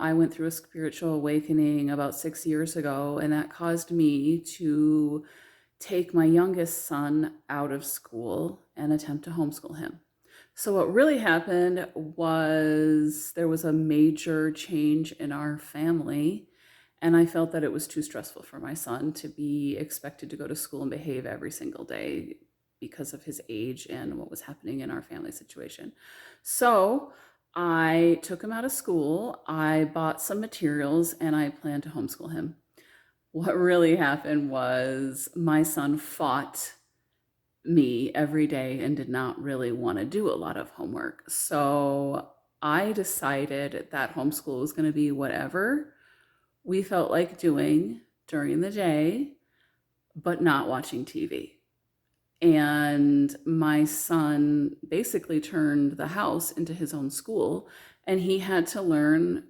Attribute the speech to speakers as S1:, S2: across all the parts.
S1: I went through a spiritual awakening about 6 years ago, and that caused me to take my youngest son out of school and attempt to homeschool him. So, what really happened was there was a major change in our family, and I felt that it was too stressful for my son to be expected to go to school and behave every single day because of his age and what was happening in our family situation. So, I took him out of school, I bought some materials, and I planned to homeschool him. What really happened was my son fought me every day and did not really want to do a lot of homework. So I decided that homeschool was going to be whatever we felt like doing during the day, but not watching TV. And my son basically turned the house into his own school, and he had to learn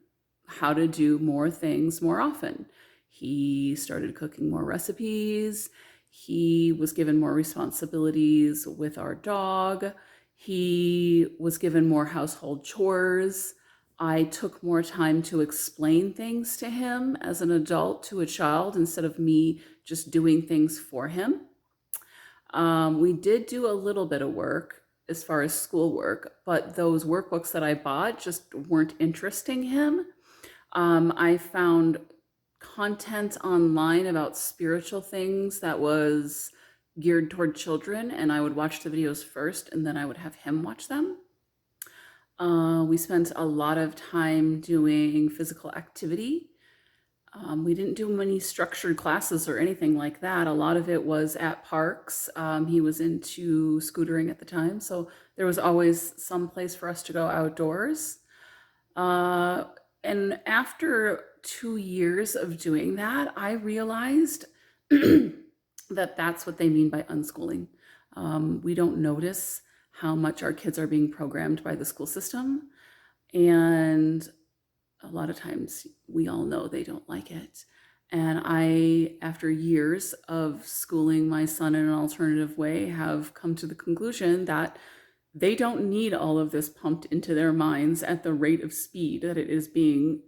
S1: how to do more things more often. He started cooking more recipes. He was given more responsibilities with our dog. He was given more household chores. I took more time to explain things to him as an adult to a child instead of me just doing things for him. We did do a little bit of work as far as schoolwork, but those workbooks that I bought just weren't interesting him. I found content online about spiritual things that was geared toward children, and I would watch the videos first and then I would have him watch them. We spent a lot of time doing physical activity. We didn't do many structured classes or anything like that. A lot of it was at parks. He was into scootering at the time, so there was always some place for us to go outdoors. And after 2 years of doing that, I realized that that's what they mean by unschooling. We don't notice how much our kids are being programmed by the school system. And a lot of times we all know they don't like it. And I, after years of schooling my son in an alternative way, have come to the conclusion that they don't need all of this pumped into their minds at the rate of speed that it is being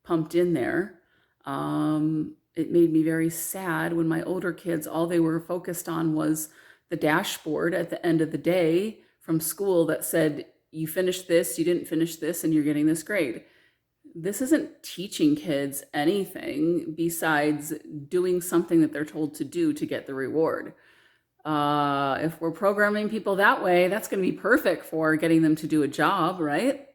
S1: pumped in there. It made me very sad when my older kids, all they were focused on was the dashboard at the end of the day from school that said, you finished this, you didn't finish this, and you're getting this grade. This isn't teaching kids anything besides doing something that they're told to do to get the reward. If we're programming people that way, that's going to be perfect for getting them to do a job, right?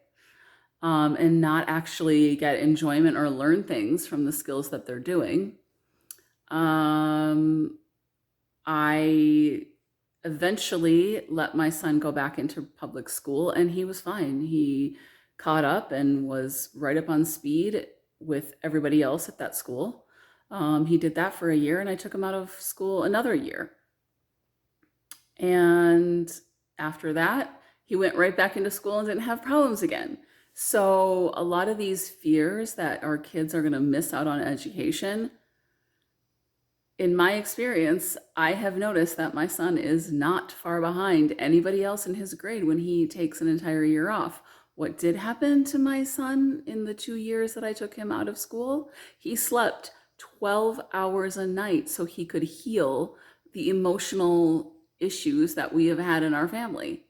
S1: And not actually get enjoyment or learn things from the skills that they're doing. I eventually let my son go back into public school, and he was fine. He caught up and was right up on speed with everybody else at that school. He did that for a year, and I took him out of school another year. And after that, he went right back into school and didn't have problems again. So a lot of these fears that our kids are going to miss out on education, in my experience, I have noticed that my son is not far behind anybody else in his grade when he takes an entire year off. What did happen to my son in the 2 years that I took him out of school? He slept 12 hours a night so he could heal the emotional issues that we have had in our family.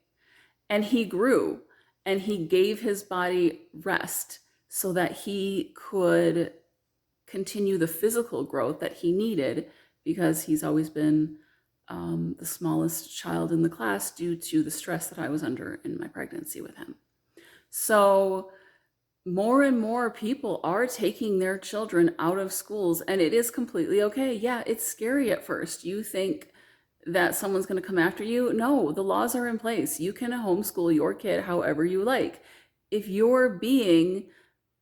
S1: And he grew, and he gave his body rest so that he could continue the physical growth that he needed, because he's always been the smallest child in the class due to the stress that I was under in my pregnancy with him. So more and more people are taking their children out of schools, and it is completely okay. Yeah, it's scary at first. You think that someone's going to come after you. No, the laws are in place. You can homeschool your kid however you like. If you're being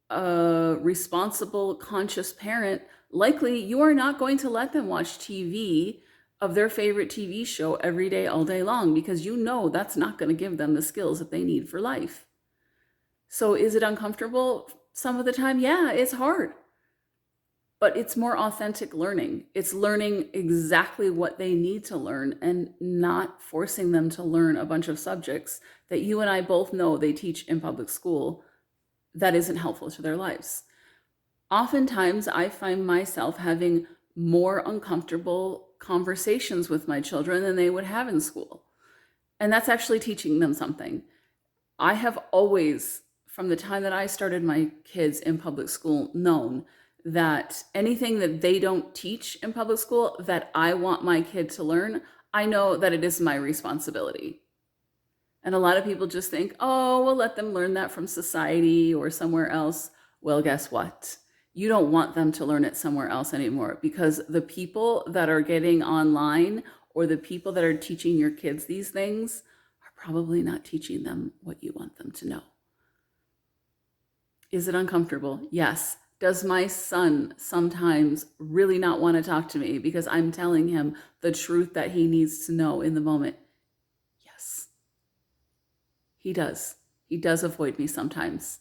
S1: a responsible, conscious parent, likely you are not going to let them watch TV of their favorite TV show every day, all day long, because you know that's not going to give them the skills that they need for life. So is it uncomfortable some of the time? Yeah, it's hard. But it's more authentic learning. It's learning exactly what they need to learn and not forcing them to learn a bunch of subjects that you and I both know they teach in public school that isn't helpful to their lives. Oftentimes, I find myself having more uncomfortable conversations with my children than they would have in school. And that's actually teaching them something. I have always, from the time that I started my kids in public school, known that anything that they don't teach in public school that I want my kid to learn, I know that it is my responsibility. And a lot of people just think, oh, we'll let them learn that from society or somewhere else. Well, guess what? You don't want them to learn it somewhere else anymore, because the people that are getting online or the people that are teaching your kids these things are probably not teaching them what you want them to know. Is it uncomfortable? Yes. Does my son sometimes really not want to talk to me because I'm telling him the truth that he needs to know in the moment? Yes. He does. He does avoid me sometimes.